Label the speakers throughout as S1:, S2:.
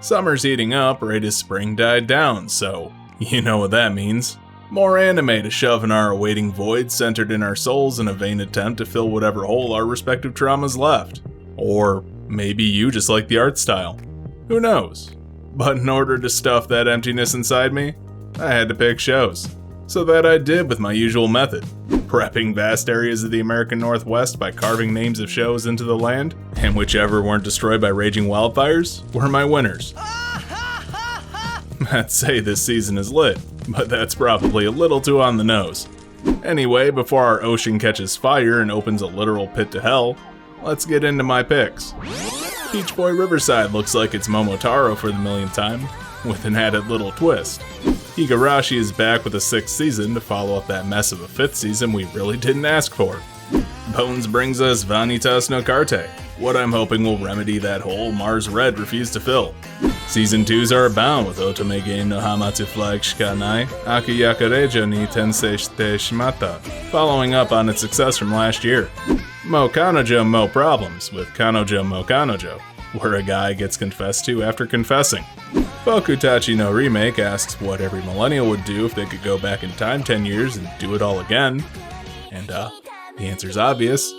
S1: Summer's heating up right as spring died down, so you know what that means. More anime to shove in our awaiting void centered in our souls in a vain attempt to fill whatever hole our respective traumas left. Or maybe you just like the art style. Who knows? But in order to stuff that emptiness inside me, I had to pick shows. So that I did with my usual method, prepping vast areas of the American Northwest by carving names of shows into the land, and whichever weren't destroyed by raging wildfires were my winners. I'd say this season is lit, but that's probably a little too on the nose. Anyway, before our ocean catches fire and opens a literal pit to hell, let's get into my picks. Peach Boy Riverside looks like it's Momotaro for the millionth time, with an added little twist. Higurashi is back with a 6th season to follow up that mess of a 5th season we really didn't ask for. Bones brings us Vanitas no Carte, what I'm hoping will remedy that hole Mars Red refused to fill. Season 2s are abound with Otome game no Hametsu flag shika nai, Akuyaku Reijou ni Tensei shite Shimatta, following up on its success from last year. Mo Kanojo Mo Problems with Kanojo Mo Kanojo, where a guy gets confessed to after confessing. Bokutachi no Remake asks what every millennial would do if they could go back in time 10 years and do it all again. And the answer's obvious.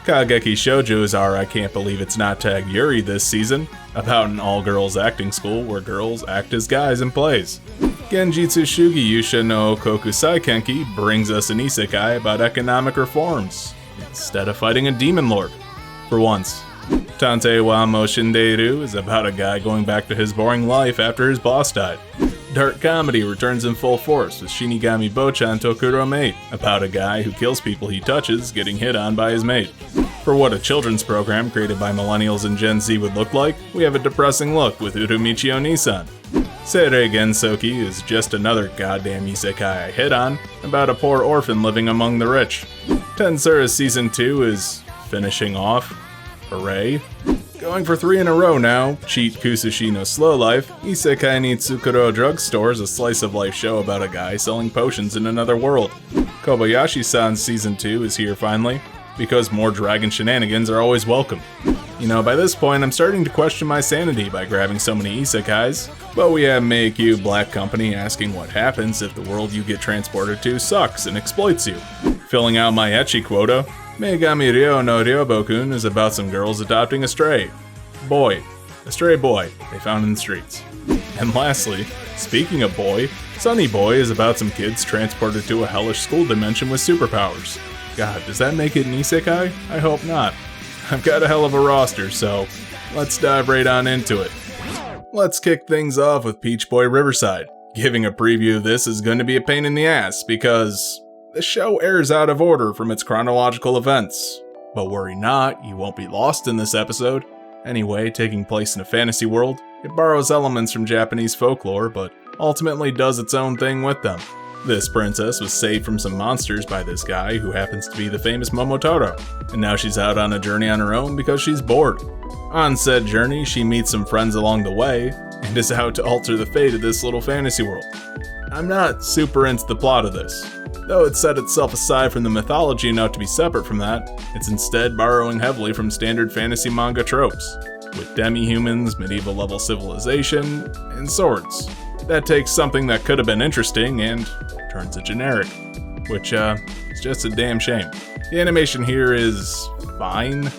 S1: Kageki Shoujo is our I can't believe it's not tagged Yuri this season, about an all-girls acting school where girls act as guys in plays. Genjitsu Shugi Yuusha no Oukoku Saikenki brings us an isekai about economic reforms, instead of fighting a demon lord. For once. Tantei wa mo Shindeiru is about a guy going back to his boring life after his boss died. Dark comedy returns in full force with Shinigami Bocchan Tokuro Mate, about a guy who kills people he touches getting hit on by his mate. For what a children's program created by millennials and Gen Z would look like, we have a depressing look with Uramichi-Oniisan. Seirei Gensoki is just another goddamn isekai I hit on, about a poor orphan living among the rich. Tensei Season 2 is finishing off. Hooray. Going for 3 in a row now, Cheat Kusushi no Slow Life, Isekai ni Tsukuro Drugstore is a slice-of-life show about a guy selling potions in another world. Kobayashi-san's Season 2 is here finally, because more dragon shenanigans are always welcome. You know, by this point I'm starting to question my sanity by grabbing so many isekais, but we have Meikyu Black Company asking what happens if the world you get transported to sucks and exploits you. Filling out my ecchi quota, Megami Ryo no Ryobokun is about some girls adopting a stray boy they found in the streets. And lastly, speaking of boy, Sunny Boy is about some kids transported to a hellish school dimension with superpowers. God, does that make it an isekai? I hope not. I've got a hell of a roster, so let's dive right on into it. Let's kick things off with Peach Boy Riverside. Giving a preview of this is going to be a pain in the ass because the show airs out of order from its chronological events. But worry not, you won't be lost in this episode. Anyway, taking place in a fantasy world, it borrows elements from Japanese folklore, but ultimately does its own thing with them. This princess was saved from some monsters by this guy who happens to be the famous Momotaro, and now she's out on a journey on her own because she's bored. On said journey, she meets some friends along the way, and is out to alter the fate of this little fantasy world. I'm not super into the plot of this. Though it set itself aside from the mythology enough to be separate from that, it's instead borrowing heavily from standard fantasy manga tropes, with demi-humans, medieval-level civilization, and swords. That takes something that could have been interesting and turns it generic, which is just a damn shame. The animation here is fine.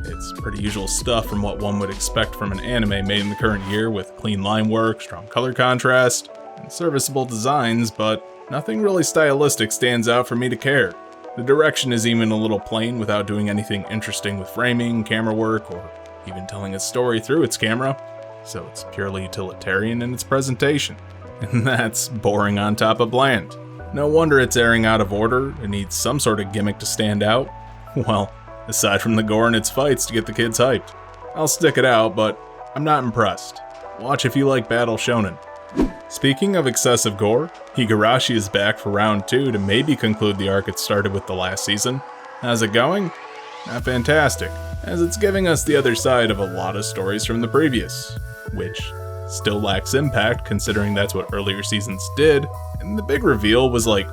S1: It's pretty usual stuff from what one would expect from an anime made in the current year, with clean line work, strong color contrast, and serviceable designs, but nothing really stylistic stands out for me to care. The direction is even a little plain without doing anything interesting with framing, camera work, or even telling a story through its camera, so it's purely utilitarian in its presentation. And that's boring on top of bland. No wonder it's airing out of order, it needs some sort of gimmick to stand out. Well, aside from the gore in its fights to get the kids hyped. I'll stick it out, but I'm not impressed. Watch if you like battle shonen. Speaking of excessive gore, Higurashi is back for round 2 to maybe conclude the arc it started with the last season. How's it going? Not fantastic, as it's giving us the other side of a lot of stories from the previous, which still lacks impact considering that's what earlier seasons did, and the big reveal was like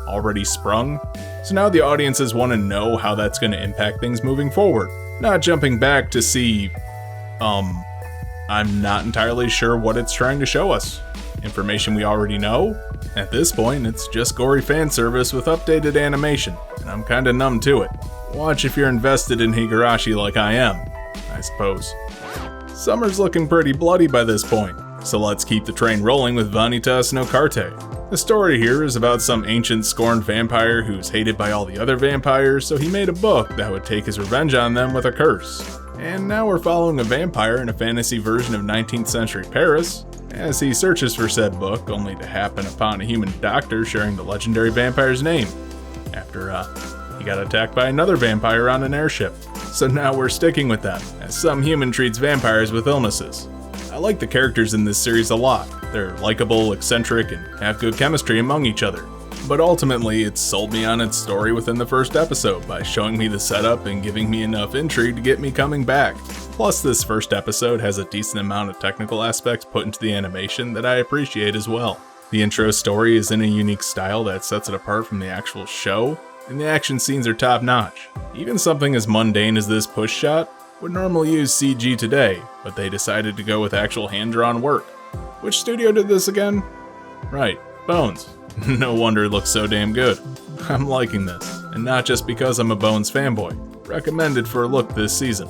S1: already sprung, so now the audiences want to know how that's going to impact things moving forward, not jumping back to see, I'm not entirely sure what it's trying to show us. Information we already know? At this point, it's just gory fan service with updated animation, and I'm kinda numb to it. Watch if you're invested in Higurashi like I am, I suppose. Summer's looking pretty bloody by this point, so let's keep the train rolling with Vanitas no Carte. The story here is about some ancient scorned vampire who's hated by all the other vampires, so he made a book that would take his revenge on them with a curse. And now we're following a vampire in a fantasy version of 19th century Paris, as he searches for said book, only to happen upon a human doctor sharing the legendary vampire's name, after he got attacked by another vampire on an airship. So now we're sticking with them, as some human treats vampires with illnesses. I like the characters in this series a lot. They're likable, eccentric, and have good chemistry among each other. But ultimately, it sold me on its story within the first episode by showing me the setup and giving me enough intrigue to get me coming back. Plus, this first episode has a decent amount of technical aspects put into the animation that I appreciate as well. The intro story is in a unique style that sets it apart from the actual show, and the action scenes are top notch. Even something as mundane as this push shot would normally use CG today, but they decided to go with actual hand-drawn work. Which studio did this again? Right, Bones. No wonder it looks so damn good. I'm liking this, and not just because I'm a Bones fanboy. Recommended for a look this season.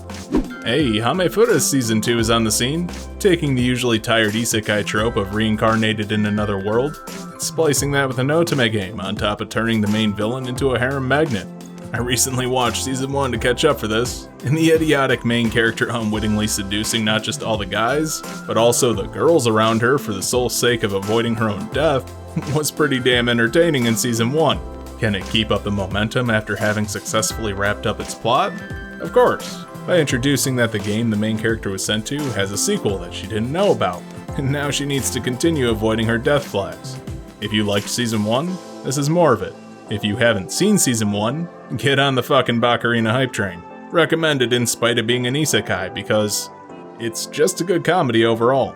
S1: Hey, Hamefura's Season 2 is on the scene, taking the usually tired isekai trope of reincarnated in another world, and splicing that with an Otome game on top of turning the main villain into a harem magnet. I recently watched Season 1 to catch up for this, and the idiotic main character unwittingly seducing not just all the guys, but also the girls around her for the sole sake of avoiding her own death was pretty damn entertaining in Season 1. Can it keep up the momentum after having successfully wrapped up its plot? Of course, by introducing that the game the main character was sent to has a sequel that she didn't know about, and now she needs to continue avoiding her death flags. If you liked Season 1, this is more of it. If you haven't seen Season 1, get on the fucking Bacarina hype train. Recommended in spite of being an isekai because it's just a good comedy overall.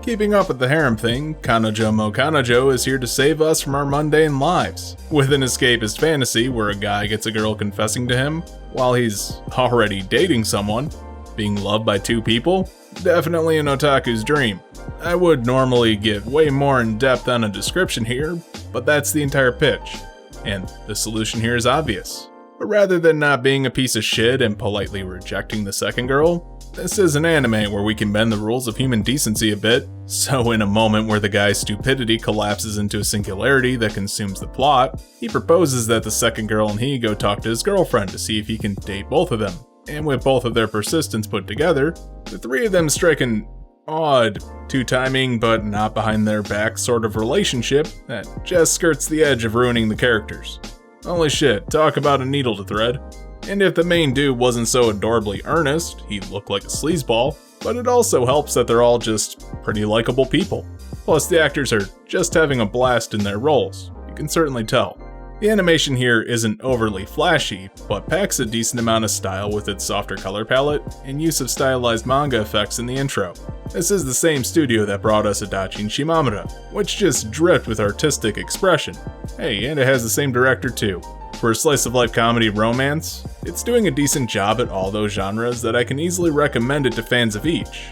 S1: Keeping up with the harem thing, Kanojo mo Kanojo is here to save us from our mundane lives, with an escapist fantasy where a guy gets a girl confessing to him while he's already dating someone. Being loved by two people? Definitely an otaku's dream. I would normally get way more in depth on a description here, but that's the entire pitch. And the solution here is obvious. But rather than not being a piece of shit and politely rejecting the second girl, this is an anime where we can bend the rules of human decency a bit, so in a moment where the guy's stupidity collapses into a singularity that consumes the plot, he proposes that the second girl and he go talk to his girlfriend to see if he can date both of them. And with both of their persistence put together, the three of them strike an odd, two-timing but not behind their back sort of relationship that just skirts the edge of ruining the characters. Holy shit, talk about a needle to thread. And if the main dude wasn't so adorably earnest, he'd look like a sleazeball, but it also helps that they're all just pretty likable people. Plus the actors are just having a blast in their roles, you can certainly tell. The animation here isn't overly flashy, but packs a decent amount of style with its softer color palette and use of stylized manga effects in the intro. This is the same studio that brought us Adachi and Shimamura, which just dripped with artistic expression. Hey, and it has the same director too. For a slice-of-life comedy romance, it's doing a decent job at all those genres that I can easily recommend it to fans of each.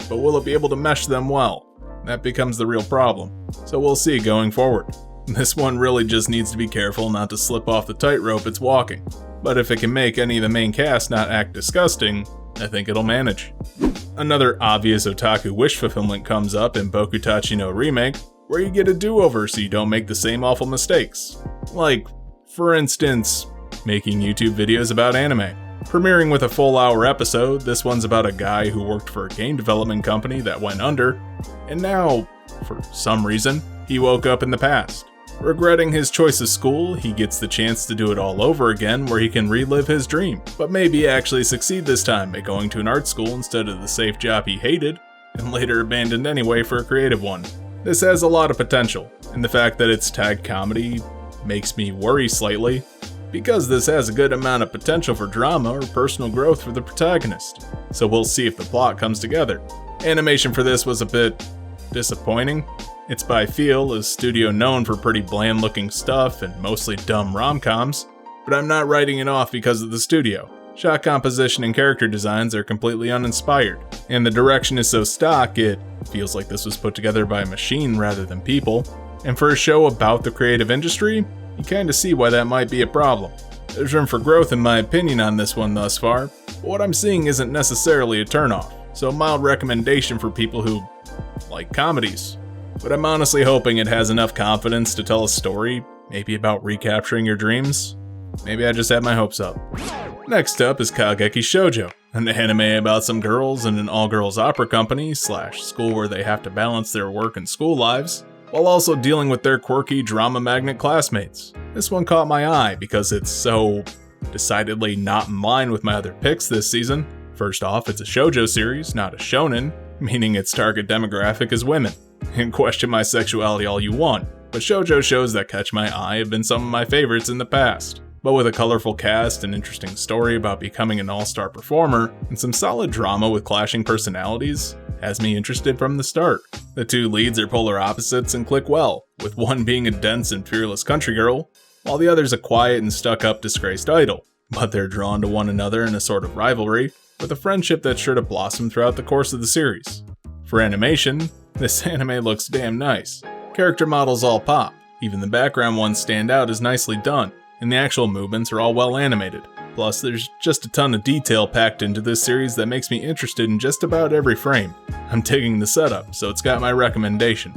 S1: But will it be able to mesh them well? That becomes the real problem. So we'll see going forward. This one really just needs to be careful not to slip off the tightrope it's walking. But if it can make any of the main cast not act disgusting, I think it'll manage. Another obvious otaku wish fulfillment comes up in Bokutachi no Remake, where you get a do-over so you don't make the same awful mistakes. Like, for instance, making YouTube videos about anime. Premiering with a full-hour episode, this one's about a guy who worked for a game development company that went under, and now, for some reason, he woke up in the past. Regretting his choice of school, he gets the chance to do it all over again where he can relive his dream, but maybe actually succeed this time by going to an art school instead of the safe job he hated, and later abandoned anyway for a creative one. This has a lot of potential, and the fact that it's tagged comedy makes me worry slightly, because this has a good amount of potential for drama or personal growth for the protagonist, so we'll see if the plot comes together. Animation for this was a bit disappointing. It's by Feel, a studio known for pretty bland looking stuff and mostly dumb rom-coms, but I'm not writing it off because of the studio. Shot composition and character designs are completely uninspired, and the direction is so stock it feels like this was put together by a machine rather than people. And for a show about the creative industry, you kinda see why that might be a problem. There's room for growth in my opinion on this one thus far, but what I'm seeing isn't necessarily a turnoff, so a mild recommendation for people who like comedies. But I'm honestly hoping it has enough confidence to tell a story, maybe about recapturing your dreams. Maybe I just had my hopes up. Next up is Kageki Shoujo, an anime about some girls in an all-girls opera company / school where they have to balance their work and school lives, while also dealing with their quirky drama magnet classmates. This one caught my eye because it's so decidedly not in line with my other picks this season. First off, it's a shoujo series, not a shonen, meaning its target demographic is women. And question my sexuality all you want, but shoujo shows that catch my eye have been some of my favorites in the past. But with a colorful cast, an interesting story about becoming an all-star performer, and some solid drama with clashing personalities, has me interested from the start. The two leads are polar opposites and click well, with one being a dense and fearless country girl, while the other's a quiet and stuck-up disgraced idol. But they're drawn to one another in a sort of rivalry, with a friendship that's sure to blossom throughout the course of the series. For animation, this anime looks damn nice. Character models all pop, even the background ones stand out as nicely done, and the actual movements are all well animated. Plus, there's just a ton of detail packed into this series that makes me interested in just about every frame. I'm digging the setup, so it's got my recommendation.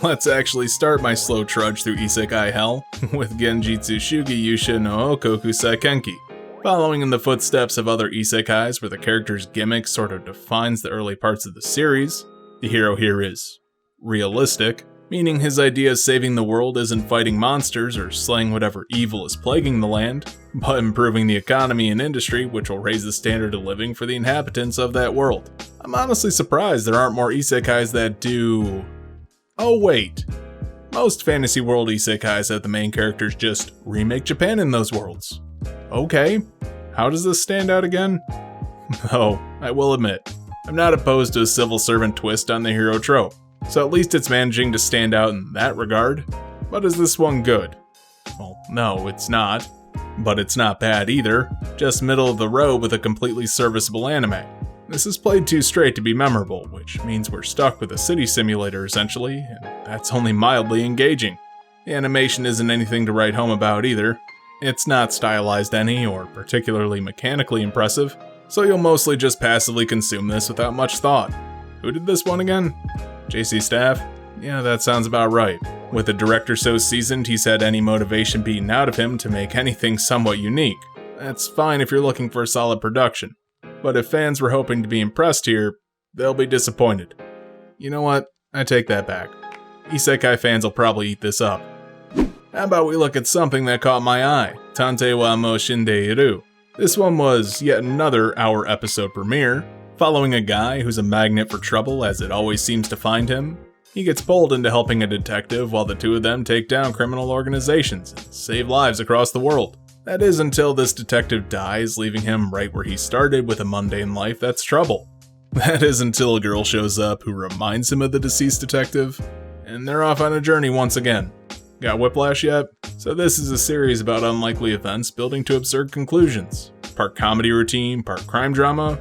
S1: Let's actually start my slow trudge through isekai hell with Genjitsu Shugi Yuusha no Oukoku Saikenki. Following in the footsteps of other isekais where the character's gimmick sort of defines the early parts of the series, the hero here is realistic, meaning his idea of saving the world isn't fighting monsters or slaying whatever evil is plaguing the land, but improving the economy and industry which will raise the standard of living for the inhabitants of that world. I'm honestly surprised there aren't more isekais that do... Oh wait, most fantasy world isekais have the main characters just remake Japan in those worlds. Okay, how does this stand out again? Though, I will admit, I'm not opposed to a civil servant twist on the hero trope, so at least it's managing to stand out in that regard. But is this one good? Well, no, it's not. But it's not bad either, just middle of the road with a completely serviceable anime. This is played too straight to be memorable, which means we're stuck with a city simulator essentially, and that's only mildly engaging. The animation isn't anything to write home about either. It's not stylized any or particularly mechanically impressive, so you'll mostly just passively consume this without much thought. Who did this one again? JC Staff? Yeah, that sounds about right. With the director so seasoned, he's had any motivation beaten out of him to make anything somewhat unique. That's fine if you're looking for a solid production. But if fans were hoping to be impressed here, they'll be disappointed. You know what? I take that back. Isekai fans will probably eat this up. How about we look at something that caught my eye? Tantei wa mo Shindeiru. This one was yet another hour episode premiere, following a guy who's a magnet for trouble as it always seems to find him. He gets pulled into helping a detective while the two of them take down criminal organizations and save lives across the world. That is until this detective dies, leaving him right where he started with a mundane life that's trouble. That is until a girl shows up who reminds him of the deceased detective, and they're off on a journey once again. Got whiplash yet? So this is a series about unlikely events building to absurd conclusions. Part comedy routine, part crime drama,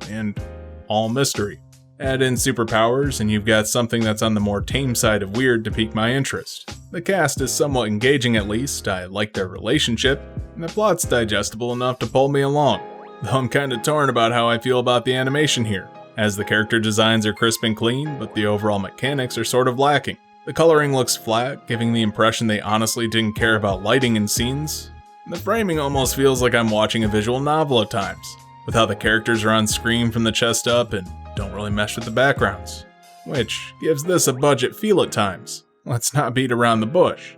S1: and all mystery. Add in superpowers and you've got something that's on the more tame side of weird to pique my interest. The cast is somewhat engaging at least, I like their relationship, and the plot's digestible enough to pull me along. Though I'm kinda torn about how I feel about the animation here, as the character designs are crisp and clean, but the overall mechanics are sort of lacking. The coloring looks flat, giving the impression they honestly didn't care about lighting in scenes. The framing almost feels like I'm watching a visual novel at times, with how the characters are on screen from the chest up and don't really mesh with the backgrounds, which gives this a budget feel at times. Let's not beat around the bush.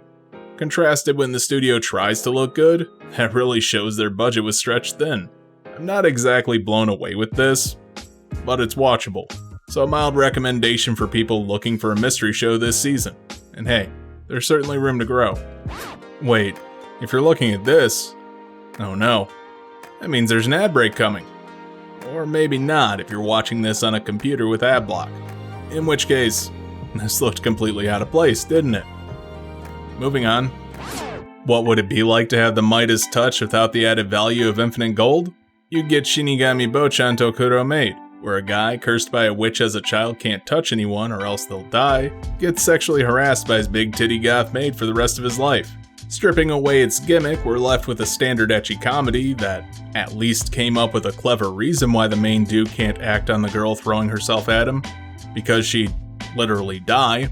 S1: Contrasted when the studio tries to look good, that really shows their budget was stretched thin. I'm not exactly blown away with this, but it's watchable. So a mild recommendation for people looking for a mystery show this season. And hey, there's certainly room to grow. Wait, if you're looking at this, oh no, that means there's an ad break coming. Or maybe not if you're watching this on a computer with ad block. In which case, this looked completely out of place, didn't it? Moving on. What would it be like to have the Midas touch without the added value of infinite gold? you get Shinigami Bocchan to Koro Maid, where a guy cursed by a witch as a child can't touch anyone or else they'll die, gets sexually harassed by his big titty goth maid for the rest of his life. Stripping away its gimmick, we're left with a standard ecchi comedy that at least came up with a clever reason why the main dude can't act on the girl throwing herself at him, because she'd literally die.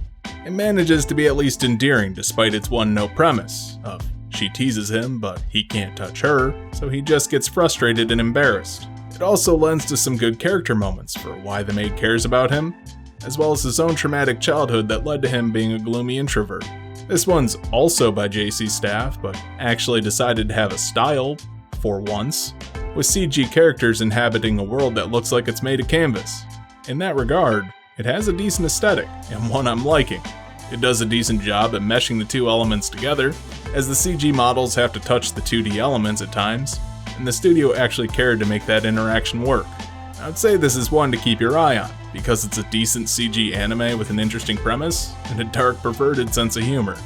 S1: It manages to be at least endearing despite its one-note premise of she teases him but he can't touch her, so he just gets frustrated and embarrassed. It also lends to some good character moments for why the maid cares about him, as well as his own traumatic childhood that led to him being a gloomy introvert. This one's also by JC Staff, but actually decided to have a style, for once, with CG characters inhabiting a world that looks like it's made of canvas. In that regard, it has a decent aesthetic, and one I'm liking. It does a decent job at meshing the two elements together, as the CG models have to touch the 2D elements at times, and the studio actually cared to make that interaction work. I would say this is one to keep your eye on, because it's a decent CG anime with an interesting premise and a dark, perverted sense of humor.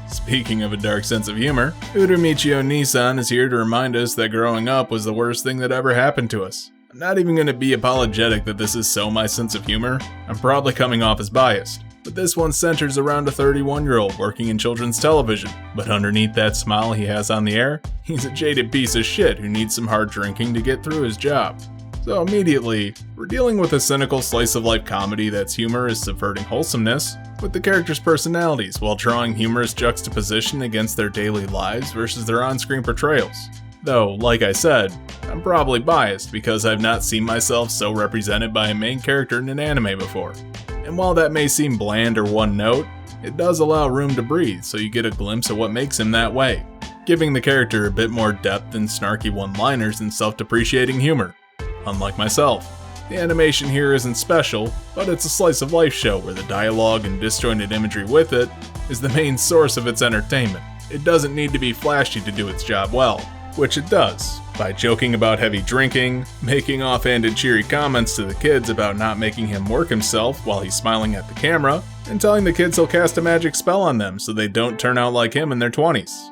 S1: Speaking of a dark sense of humor, Uramichi-Oniisan is here to remind us that growing up was the worst thing that ever happened to us. I'm not even going to be apologetic that this is so my sense of humor. I'm probably coming off as biased. But this one centers around a 31-year-old working in children's television. But underneath that smile he has on the air, he's a jaded piece of shit who needs some hard drinking to get through his job. So immediately, we're dealing with a cynical slice-of-life comedy that's humor is subverting wholesomeness with the characters' personalities while drawing humorous juxtaposition against their daily lives versus their on-screen portrayals. Though, like I said, I'm probably biased because I've not seen myself so represented by a main character in an anime before. And while that may seem bland or one note, it does allow room to breathe so you get a glimpse of what makes him that way, giving the character a bit more depth than snarky one-liners and self-depreciating humor. Unlike myself, the animation here isn't special, but it's a slice-of-life show where the dialogue and disjointed imagery with it is the main source of its entertainment. It doesn't need to be flashy to do its job well, which it does, by joking about heavy drinking, making offhanded cheery comments to the kids about not making him work himself while he's smiling at the camera, and telling the kids he'll cast a magic spell on them so they don't turn out like him in their 20s.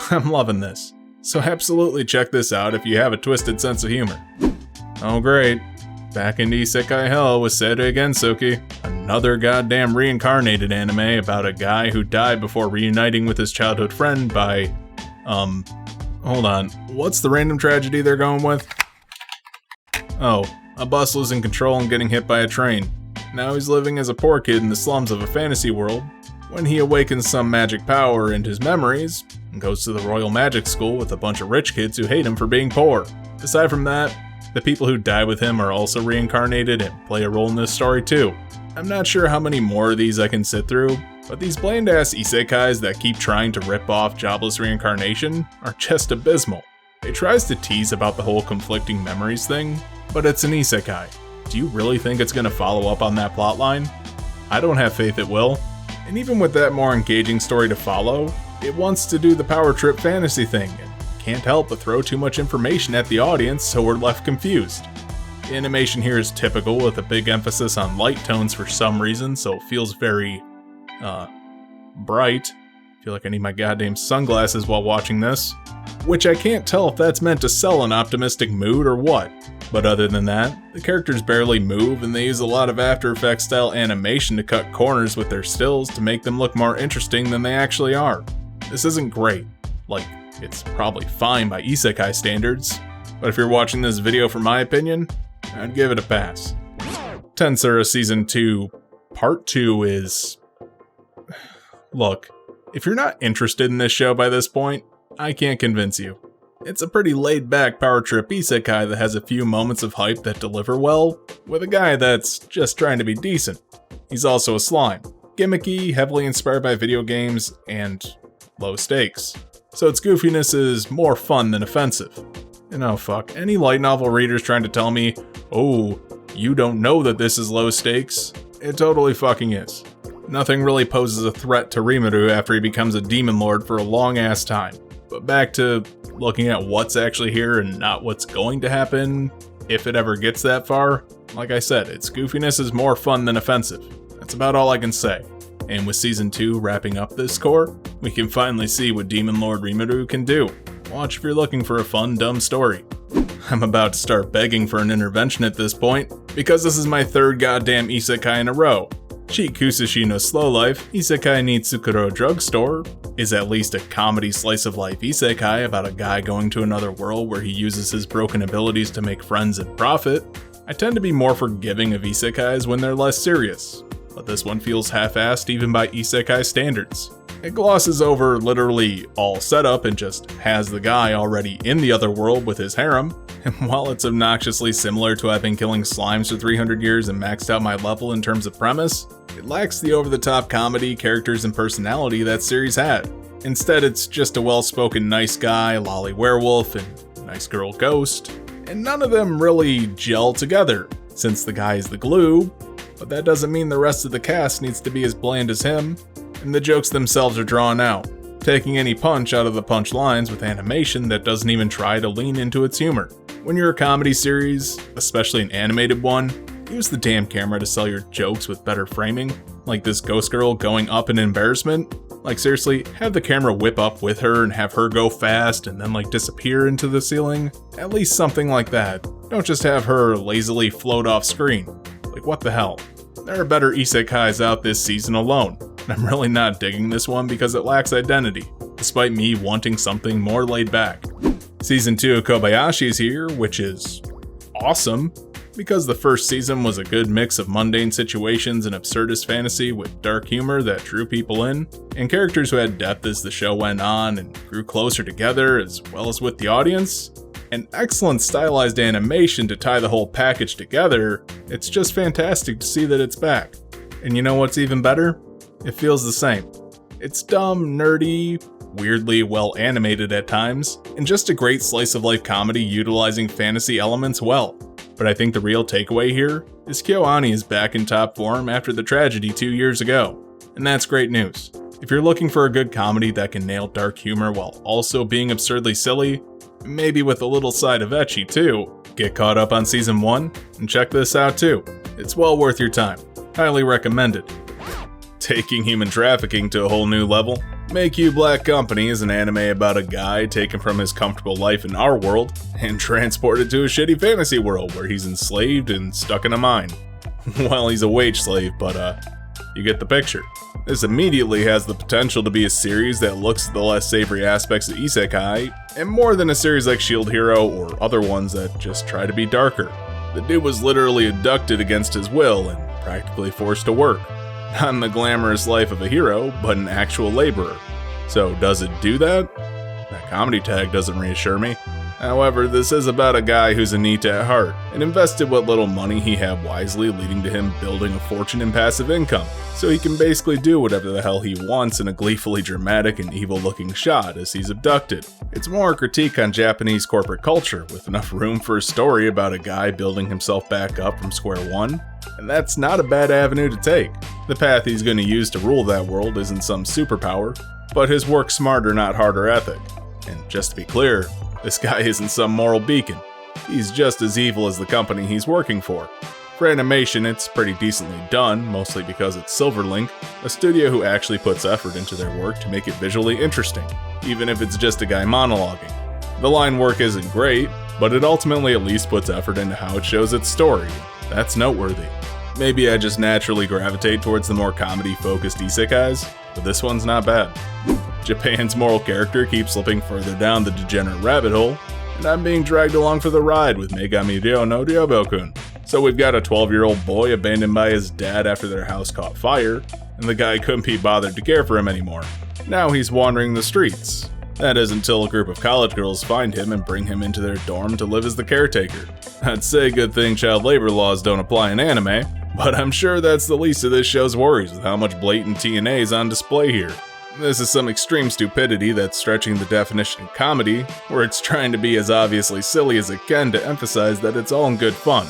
S1: I'm loving this, so absolutely check this out if you have a twisted sense of humor. Oh great, back into Isekai Hell with Seirei Gensuki, another goddamn reincarnated anime about a guy who died before reuniting with his childhood friend by, hold on, what's the random tragedy they're going with? Oh, a bus losing control and getting hit by a train. Now he's living as a poor kid in the slums of a fantasy world, when he awakens some magic power in his memories, and goes to the Royal Magic School with a bunch of rich kids who hate him for being poor. Aside from that, the people who die with him are also reincarnated and play a role in this story too. I'm not sure how many more of these I can sit through, but these bland-ass isekais that keep trying to rip off jobless reincarnation are just abysmal. It tries to tease about the whole conflicting memories thing, but it's an isekai. Do you really think it's going to follow up on that plotline? I don't have faith it will. And even with that more engaging story to follow, it wants to do the power trip fantasy thing, and can't help but throw too much information at the audience so we're left confused. The animation here is typical with a big emphasis on light tones for some reason, so it feels very, bright. I feel like I need my goddamn sunglasses while watching this. Which I can't tell if that's meant to sell an optimistic mood or what. But other than that, the characters barely move and they use a lot of After Effects style animation to cut corners with their stills to make them look more interesting than they actually are. This isn't great. Like, it's probably fine by isekai standards, but if you're watching this video for my opinion, I'd give it a pass. Tensei Season 2 Part 2 is... Look, if you're not interested in this show by this point, I can't convince you. It's a pretty laid-back power trip isekai that has a few moments of hype that deliver well, with a guy that's just trying to be decent. He's also a slime, gimmicky, heavily inspired by video games, and low stakes. So its goofiness is more fun than offensive. And oh fuck, any light novel readers trying to tell me, oh, you don't know that this is low stakes? It totally fucking is. Nothing really poses a threat to Rimuru after he becomes a demon lord for a long ass time. But back to looking at what's actually here and not what's going to happen, if it ever gets that far, like I said, its goofiness is more fun than offensive. That's about all I can say. And with Season 2 wrapping up this core, we can finally see what Demon Lord Rimuru can do. Watch if you're looking for a fun, dumb story. I'm about to start begging for an intervention at this point, because this is my third goddamn isekai in a row. Cheat Kusashi no Slow Life, Isekai ni Tsukuro Drugstore, is at least a comedy slice-of-life isekai about a guy going to another world where he uses his broken abilities to make friends and profit. I tend to be more forgiving of isekais when they're less serious, but this one feels half-assed even by isekai standards. It glosses over literally all setup and just has the guy already in the other world with his harem, and while it's obnoxiously similar to I've been killing slimes for 300 years and maxed out my level in terms of premise, it lacks the over-the-top comedy, characters, and personality that series had. Instead, it's just a well-spoken nice guy, lolly werewolf, and nice girl ghost, and none of them really gel together, since the guy is the glue, but that doesn't mean the rest of the cast needs to be as bland as him, and the jokes themselves are drawn out, taking any punch out of the punchlines with animation that doesn't even try to lean into its humor. When you're a comedy series, especially an animated one, use the damn camera to sell your jokes with better framing, like this ghost girl going up in embarrassment. Like seriously, have the camera whip up with her and have her go fast and then like disappear into the ceiling. At least something like that. Don't just have her lazily float off screen. Like what the hell? There are better isekais out this season alone. I'm really not digging this one because it lacks identity, despite me wanting something more laid back. Season 2 of Kobayashi is here, which is awesome, because the first season was a good mix of mundane situations and absurdist fantasy with dark humor that drew people in, and characters who had depth as the show went on and grew closer together as well as with the audience. And excellent stylized animation to tie the whole package together. It's just fantastic to see that it's back. And you know what's even better? It feels the same. It's dumb, nerdy, weirdly well animated at times, and just a great slice of life comedy utilizing fantasy elements well. But I think the real takeaway here is KyoAni is back in top form after the tragedy 2 years ago, and that's great news. If you're looking for a good comedy that can nail dark humor while also being absurdly silly, maybe with a little side of ecchi too, get caught up on season 1 and check this out too. It's well worth your time. Highly recommended. Taking human trafficking to a whole new level, Make You Black Company is an anime about a guy taken from his comfortable life in our world and transported to a shitty fantasy world where he's enslaved and stuck in a mine. Well, he's a wage slave, but you get the picture. This immediately has the potential to be a series that looks at the less savory aspects of isekai, and more than a series like Shield Hero or other ones that just try to be darker. The dude was literally abducted against his will and practically forced to work. Not in the glamorous life of a hero, but an actual laborer. So does it do that? That comedy tag doesn't reassure me. However, this is about a guy who's a NEET at heart, and invested what little money he had wisely, leading to him building a fortune in passive income, so he can basically do whatever the hell he wants in a gleefully dramatic and evil-looking shot as he's abducted. It's more a critique on Japanese corporate culture, with enough room for a story about a guy building himself back up from square one, and that's not a bad avenue to take. The path he's going to use to rule that world isn't some superpower, but his work smarter not harder ethic. And just to be clear, this guy isn't some moral beacon. He's just as evil as the company he's working for. For animation, it's pretty decently done, mostly because it's Silverlink, a studio who actually puts effort into their work to make it visually interesting, even if it's just a guy monologuing. The line work isn't great, but it ultimately at least puts effort into how it shows its story. That's noteworthy. Maybe I just naturally gravitate towards the more comedy-focused isekais, but this one's not bad. Japan's moral character keeps slipping further down the degenerate rabbit hole, and I'm being dragged along for the ride with Megami Ryo no Ryobokun. So we've got a 12-year-old boy abandoned by his dad after their house caught fire, and the guy couldn't be bothered to care for him anymore. Now he's wandering the streets. That is until a group of college girls find him and bring him into their dorm to live as the caretaker. I'd say good thing child labor laws don't apply in anime, but I'm sure that's the least of this show's worries with how much blatant TNA is on display here. This is some extreme stupidity that's stretching the definition of comedy, where it's trying to be as obviously silly as it can to emphasize that it's all in good fun.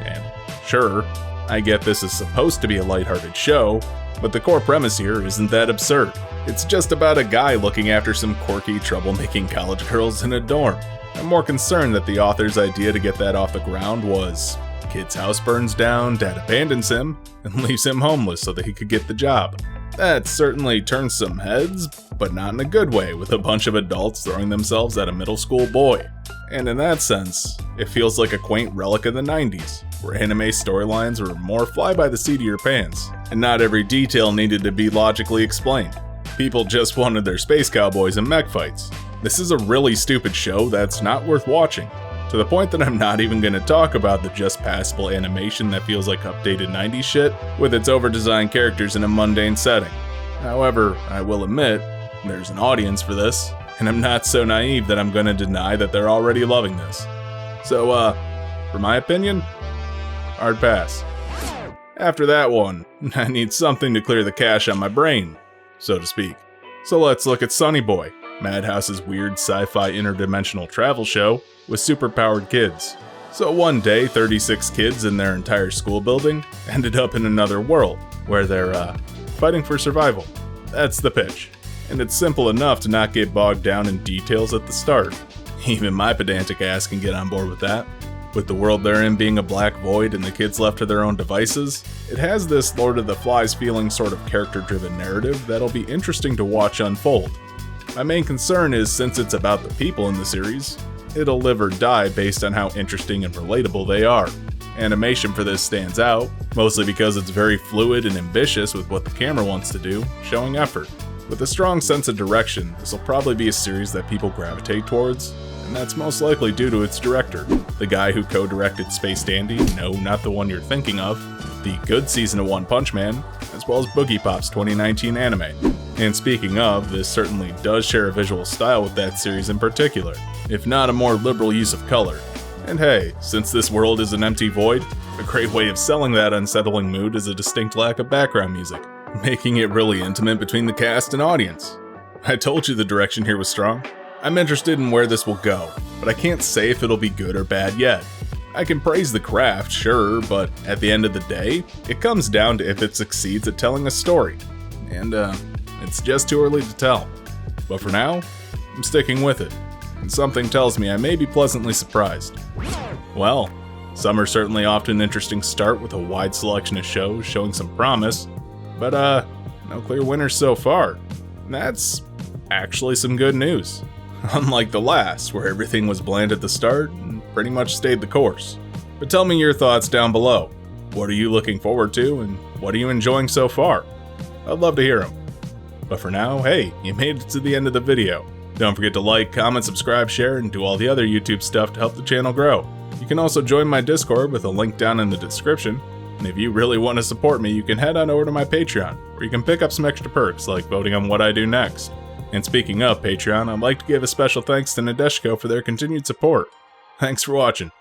S1: And sure, I get this is supposed to be a lighthearted show, but the core premise here isn't that absurd. It's just about a guy looking after some quirky, troublemaking college girls in a dorm. I'm more concerned that the author's idea to get that off the ground was, kid's house burns down, dad abandons him, and leaves him homeless so that he could get the job. That certainly turns some heads, but not in a good way, with a bunch of adults throwing themselves at a middle school boy. And in that sense, it feels like a quaint relic of the 90s, where anime storylines were more fly by the seat of your pants, and not every detail needed to be logically explained. People just wanted their space cowboys and mech fights. This is a really stupid show that's not worth watching, to the point that I'm not even going to talk about the just passable animation that feels like updated 90s shit, with its over-designed characters in a mundane setting. However, I will admit, there's an audience for this, and I'm not so naive that I'm going to deny that they're already loving this. So, for my opinion, hard pass. After that one, I need something to clear the cache on my brain, so to speak. So let's look at Sunny Boy, Madhouse's weird sci-fi interdimensional travel show with superpowered kids. So one day, 36 kids in their entire school building ended up in another world, where they're, fighting for survival. That's the pitch. And it's simple enough to not get bogged down in details at the start. Even my pedantic ass can get on board with that. With the world they're in being a black void and the kids left to their own devices, it has this Lord of the Flies feeling sort of character-driven narrative that'll be interesting to watch unfold. My main concern is, since it's about the people in the series, it'll live or die based on how interesting and relatable they are. Animation for this stands out, mostly because it's very fluid and ambitious with what the camera wants to do, showing effort. With a strong sense of direction, this will probably be a series that people gravitate towards, and that's most likely due to its director, the guy who co-directed Space Dandy, no, not the one you're thinking of, the good season of One Punch Man, as well as Boogie Pop's 2019 anime. And speaking of, this certainly does share a visual style with that series in particular, if not a more liberal use of color. And hey, since this world is an empty void, a great way of selling that unsettling mood is a distinct lack of background music, making it really intimate between the cast and audience. I told you the direction here was strong. I'm interested in where this will go, but I can't say if it'll be good or bad yet. I can praise the craft, sure, but at the end of the day, it comes down to if it succeeds at telling a story. And, it's just too early to tell. But for now, I'm sticking with it, and something tells me I may be pleasantly surprised. Well, summer's certainly off to an interesting start with a wide selection of shows showing some promise, but no clear winners so far. And that's actually some good news. Unlike the last, where everything was bland at the start and pretty much stayed the course. But tell me your thoughts down below. What are you looking forward to, and what are you enjoying so far? I'd love to hear them. But for now, hey, you made it to the end of the video. Don't forget to like, comment, subscribe, share, and do all the other YouTube stuff to help the channel grow. You can also join my Discord with a link down in the description. And if you really want to support me, you can head on over to my Patreon, where you can pick up some extra perks like voting on what I do next. And speaking of Patreon, I'd like to give a special thanks to Nadeshiko for their continued support. Thanks for watching.